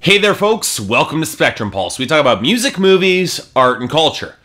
Hey there folks, welcome to Spectrum Pulse. We talk about music, movies, art, and culture.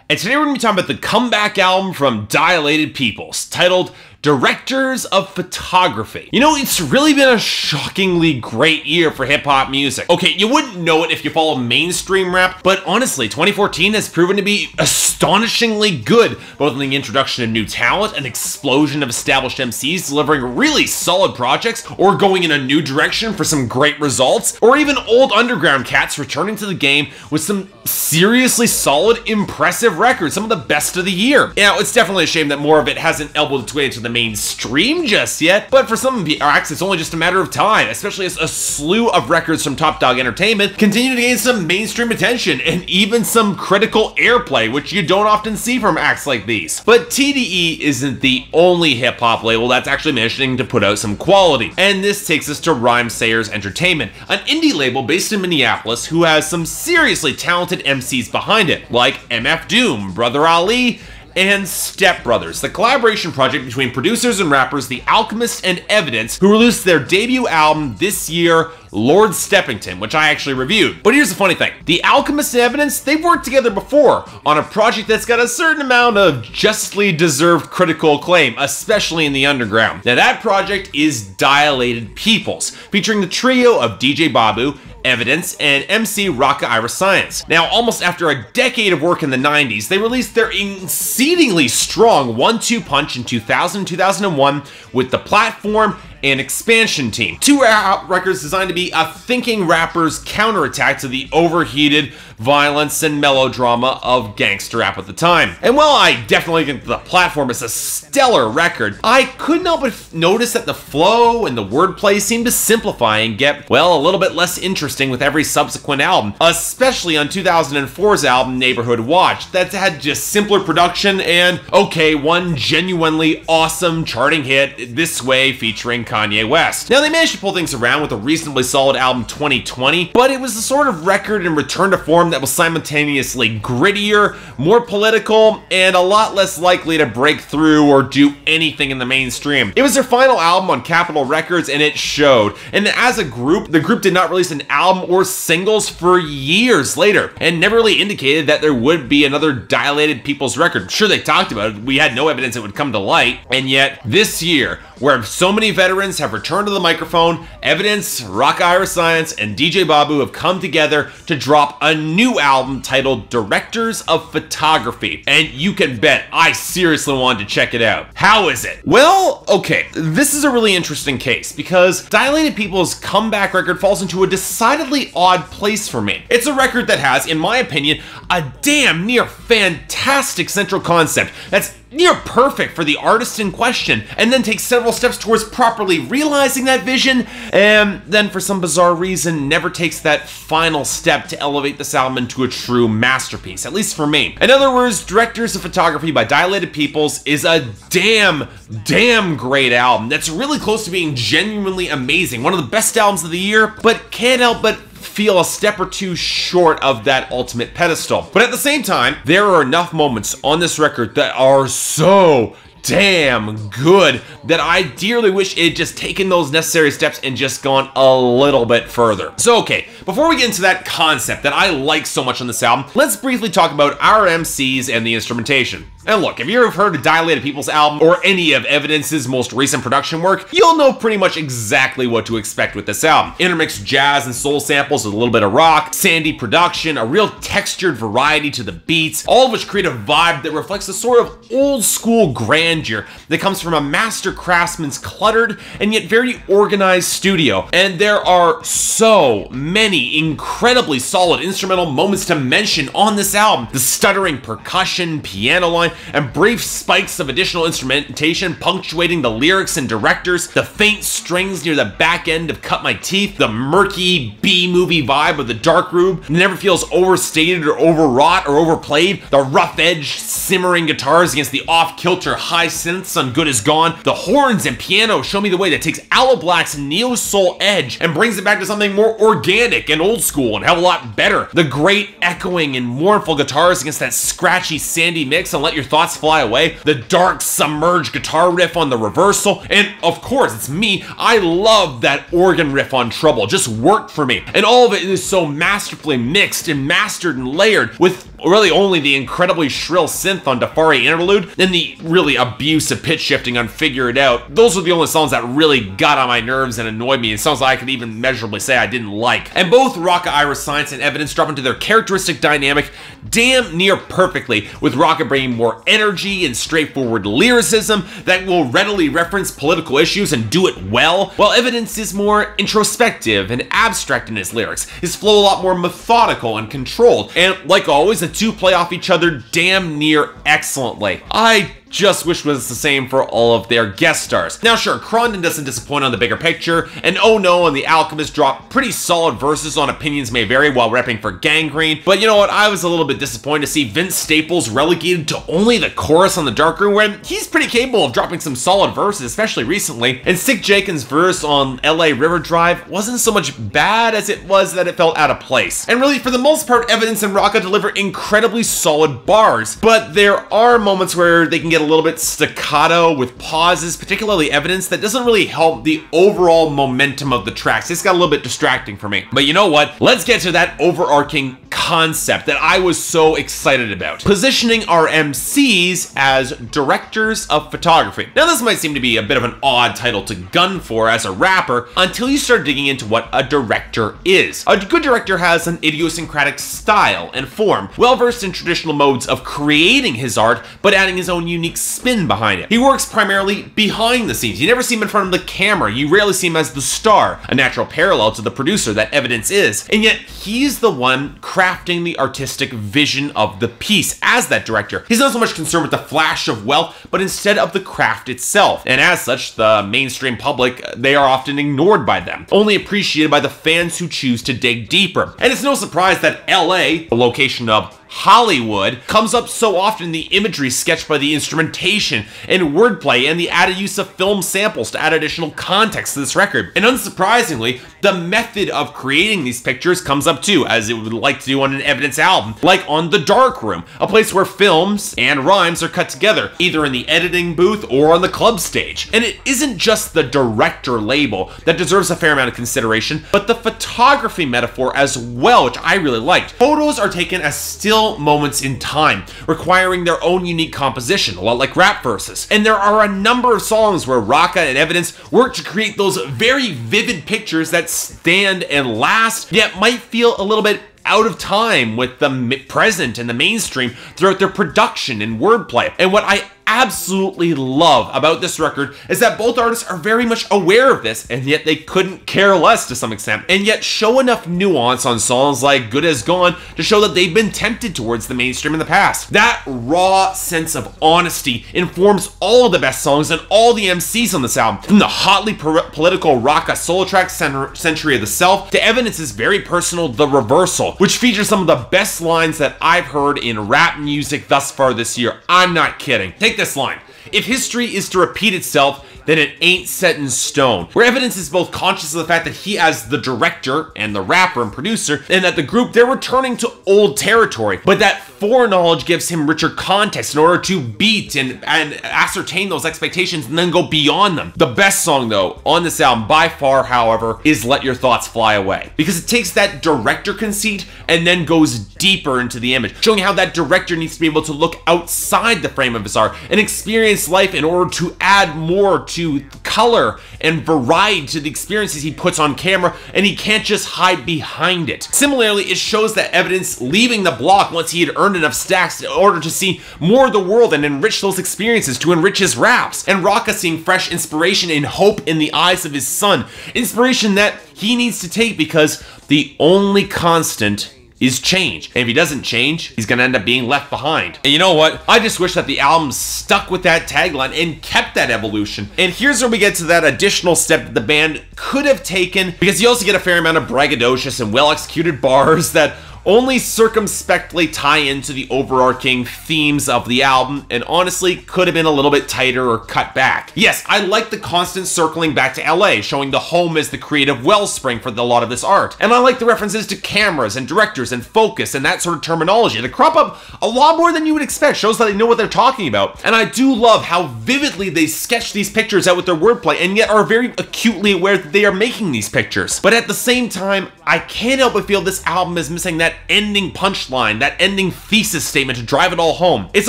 And today we're going to be talking about the comeback album from Dilated Peoples, titled Directors of Photography. You know, it's really been a shockingly great year for hip-hop music. Okay, you wouldn't know it if you follow mainstream rap, but honestly, 2014 has proven to be astonishingly good, both in the introduction of new talent, an explosion of established MCs delivering really solid projects, or going in a new direction for some great results, or even old underground cats returning to the game with some seriously solid, impressive records, some of the best of the year. Now, it's definitely a shame that more of it hasn't elbowed its way into the mainstream just yet, but for some acts it's only just a matter of time, especially as a slew of records from Top Dog Entertainment continue to gain some mainstream attention and even some critical airplay, which you don't often see from acts like these. But TDE isn't the only hip-hop label that's actually managing to put out some quality, and this takes us to Rhymesayers Entertainment, an indie label based in Minneapolis who has some seriously talented MCs behind it, like MF Doom, Brother Ali, and Step Brothers, the collaboration project between producers and rappers The Alchemist and Evidence, who released their debut album this year, Lord Steppington, which I actually reviewed. But here's the funny thing. The Alchemist and Evidence, they've worked together before on a project that's got a certain amount of justly deserved critical acclaim, especially in the underground. Now that project is Dilated Peoples, featuring the trio of DJ Babu, Evidence, and MC Raka Ira Science. Now, almost after a decade of work in the 90s, they released their exceedingly strong 1-2 punch in 2000-2001 with The Platform and Expansion Team. Two records designed to be a thinking rapper's counterattack to the overheated violence and melodrama of gangster rap at the time. And while I definitely think The Platform is a stellar record, I couldn't help but notice that the flow and the wordplay seemed to simplify and get, well, a little bit less interesting with every subsequent album, especially on 2004's album Neighborhood Watch, that had just simpler production and, okay, one genuinely awesome charting hit, This Way, featuring Kanye West. Now, they managed to pull things around with a reasonably solid album 2020, but it was the sort of record and return to form that was simultaneously grittier, more political, and a lot less likely to break through or do anything in the mainstream. It was their final album on Capitol Records, and it showed. And as a group, the group did not release an album or singles for years later, and never really indicated that there would be another Dilated Peoples record. Sure, they talked about it, we had no evidence it would come to light, and yet this year, where so many veterans have returned to the microphone, Evidence, Rock Ira Science, and DJ Babu have come together to drop a new album titled Directors of Photography. And you can bet I seriously wanted to check it out. How is it? Well, okay, this is a really interesting case because Dilated Peoples' comeback record falls into a decidedly odd place for me. It's a record that has, in my opinion, a damn near fantastic central concept that's near perfect for the artist in question, and then takes several steps towards properly realizing that vision, and then for some bizarre reason never takes that final step to elevate this album into a true masterpiece, at least for me. In other words, Directors of Photography by Dilated Peoples is a damn great album that's really close to being genuinely amazing, one of the best albums of the year, but can't help but feel a step or two short of that ultimate pedestal. But at the same time, there are enough moments on this record that are so damn good that I dearly wish it had just taken those necessary steps and just gone a little bit further. So okay, before we get into that concept that I like so much on this album, let's briefly talk about our MCs and the instrumentation. And look, if you've ever heard of Dilated Peoples' album or any of Evidence's most recent production work, you'll know pretty much exactly what to expect with this album. Intermixed jazz and soul samples with a little bit of rock, sandy production, a real textured variety to the beats, all of which create a vibe that reflects a sort of old school grandeur that comes from a master craftsman's cluttered and yet very organized studio. And there are so many incredibly solid instrumental moments to mention on this album. The stuttering percussion, piano line, and brief spikes of additional instrumentation punctuating the lyrics and directors, the faint strings near the back end of Cut My Teeth, the murky B-movie vibe of The Dark Room never feels overstated or overwrought or overplayed, the rough edge simmering guitars against the off-kilter high synths on Good Is Gone. The horns and piano show me the way that takes Aloe Black's neo-soul edge and brings it back to something more organic and old school and hell of a lot better. The great echoing and mournful guitars against that scratchy, sandy mix on Let Your Thoughts Fly Away. The dark, submerged guitar riff on the reversal. And of course, it's me. I love that organ riff on Trouble. Just worked for me. And all of it is so masterfully mixed and mastered and layered with really only the incredibly shrill synth on Dafari Interlude and the really abusive pitch shifting on Figure It Out. Those are the only songs that really got on my nerves and annoyed me, and songs I could even measurably say I didn't like. And both Rocka Iris Science and Evidence drop into their characteristic dynamic damn near perfectly, with Rocka bringing more energy and straightforward lyricism that will readily reference political issues and do it well, while Evidence is more introspective and abstract in his lyrics. His flow a lot more methodical and controlled, and like always, the two play off each other damn near excellently. I just wish it was the same for all of their guest stars. Now sure, Crondon doesn't disappoint on the bigger picture, and Oh No and The Alchemist drop pretty solid verses on Opinions May Vary while repping for Gangrene, but you know what, I was a little bit disappointed to see Vince Staples relegated to only the chorus on The Darkroom, when he's pretty capable of dropping some solid verses, especially recently, and Sick Jenkins' verse on LA River Drive wasn't so much bad as it was that it felt out of place. And really, for the most part, Evidence and Rocka deliver incredibly solid bars, but there are moments where they can get a little bit staccato with pauses, particularly Evidence, that doesn't really help the overall momentum of the tracks. It's got a little bit distracting for me. But you know what? Let's get to that overarching concept that I was so excited about. Positioning our MCs as directors of photography. Now this might seem to be a bit of an odd title to gun for as a rapper until you start digging into what a director is. A good director has an idiosyncratic style and form, well versed in traditional modes of creating his art, but adding his own unique spin behind it. He works primarily behind the scenes. You never see him in front of the camera. You rarely see him as the star, a natural parallel to the producer that Evidence is. And yet he's the one crafting the artistic vision of the piece as that director. He's not so much concerned with the flash of wealth, but instead of the craft itself. And as such, the mainstream public, they are often ignored by them, only appreciated by the fans who choose to dig deeper. And it's no surprise that LA, the location of Hollywood, comes up so often in the imagery sketched by the instrumentation and wordplay and the added use of film samples to add additional context to this record. And unsurprisingly, the method of creating these pictures comes up too, as it would like to do on an Evidence album, like on The Darkroom, a place where films and rhymes are cut together, either in the editing booth or on the club stage. And it isn't just the director label that deserves a fair amount of consideration, but the photography metaphor as well, which I really liked. Photos are taken as still moments in time, requiring their own unique composition, a lot like rap verses. And there are a number of songs where Rocka and Evidence work to create those very vivid pictures that stand and last, yet might feel a little bit out of time with the present and the mainstream throughout their production and wordplay. And what I absolutely love about this record is that both artists are very much aware of this, and yet they couldn't care less to some extent, and yet show enough nuance on songs like Good As Gone to show that they've been tempted towards the mainstream in the past. That raw sense of honesty informs all of the best songs and all the MCs on this album, from the hotly political Rocka solo track Century of the Self to Evidence's very personal The Reversal, which features some of the best lines that I've heard in rap music thus far this year. I'm not kidding. Take this line: "If history is to repeat itself, then it ain't set in stone." Where Evidence is both conscious of the fact that he, as the director and the rapper and producer, and that the group, they're returning to old territory, but that foreknowledge gives him richer context in order to beat and ascertain those expectations and then go beyond them. The best song, though, on this album by far, however, is Let Your Thoughts Fly Away, because it takes that director conceit and then goes deeper into the image, showing how that director needs to be able to look outside the frame of his art and experience life in order to add more to color and variety to the experiences he puts on camera, and he can't just hide behind it. Similarly, it shows that Evidence leaving the block once he had earned enough stacks in order to see more of the world and enrich those experiences to enrich his raps, and Rocka seeing fresh inspiration and hope in the eyes of his son, inspiration that he needs to take because the only constant is change. And if he doesn't change, he's gonna end up being left behind. And you know what? I just wish that the album stuck with that tagline and kept that evolution. And here's where we get to that additional step that the band could have taken, because you also get a fair amount of braggadocious and well-executed bars that only circumspectly tie into the overarching themes of the album, and honestly could have been a little bit tighter or cut back. Yes, I like the constant circling back to LA, showing the home as the creative wellspring for a lot of this art. And I like the references to cameras and directors and focus and that sort of terminology. They crop up a lot more than you would expect, shows that they know what they're talking about. And I do love how vividly they sketch these pictures out with their wordplay, and yet are very acutely aware that they are making these pictures. But at the same time, I can't help but feel this album is missing that ending punchline, that ending thesis statement to drive it all home. It's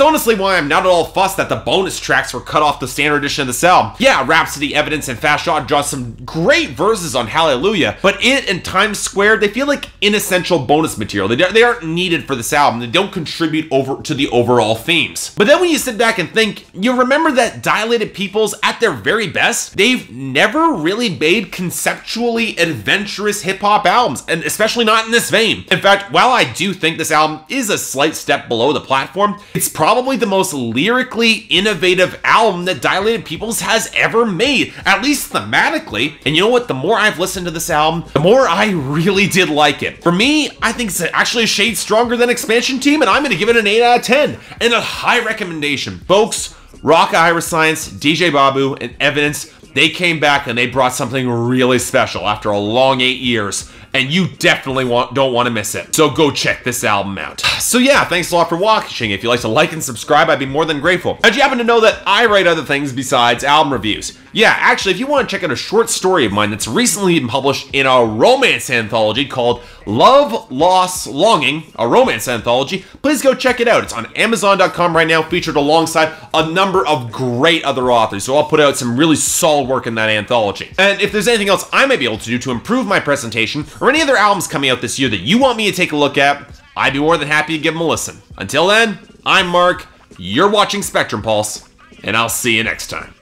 honestly why I'm not at all fussed that the bonus tracks were cut off the standard edition of this album. Yeah, Rhapsody, Evidence, and Fast Shot draw some great verses on Hallelujah, but it and Times Square, they feel like inessential bonus material. They aren't needed for this album. They don't contribute over to the overall themes. But then when you sit back and think, you remember that Dilated Peoples, at their very best, they've never really made conceptually adventurous hip-hop albums, and especially not in this vein. In fact, while I do think this album is a slight step below the platform, it's probably the most lyrically innovative album that Dilated Peoples has ever made, at least thematically. And you know what? The more I've listened to this album, the more I really did like it. For me, I think it's actually a shade stronger than Expansion Team, and I'm going to give it an 8 out of 10, and a high recommendation. Folks, Rock Ira Science, DJ Babu, and Evidence, they came back and they brought something really special after a long 8 years. And you definitely don't want to miss it. So go check this album out. So yeah, thanks a lot for watching. If you'd like to like and subscribe, I'd be more than grateful. How'd you happen to know that I write other things besides album reviews? Yeah, actually, if you want to check out a short story of mine that's recently been published in a romance anthology called Love, Loss, Longing, a romance anthology, please go check it out. It's on Amazon.com right now, featured alongside a number of great other authors. So I'll put out some really solid work in that anthology. And if there's anything else I may be able to do to improve my presentation, or any other albums coming out this year that you want me to take a look at, I'd be more than happy to give them a listen. Until then, I'm Mark, you're watching Spectrum Pulse, and I'll see you next time.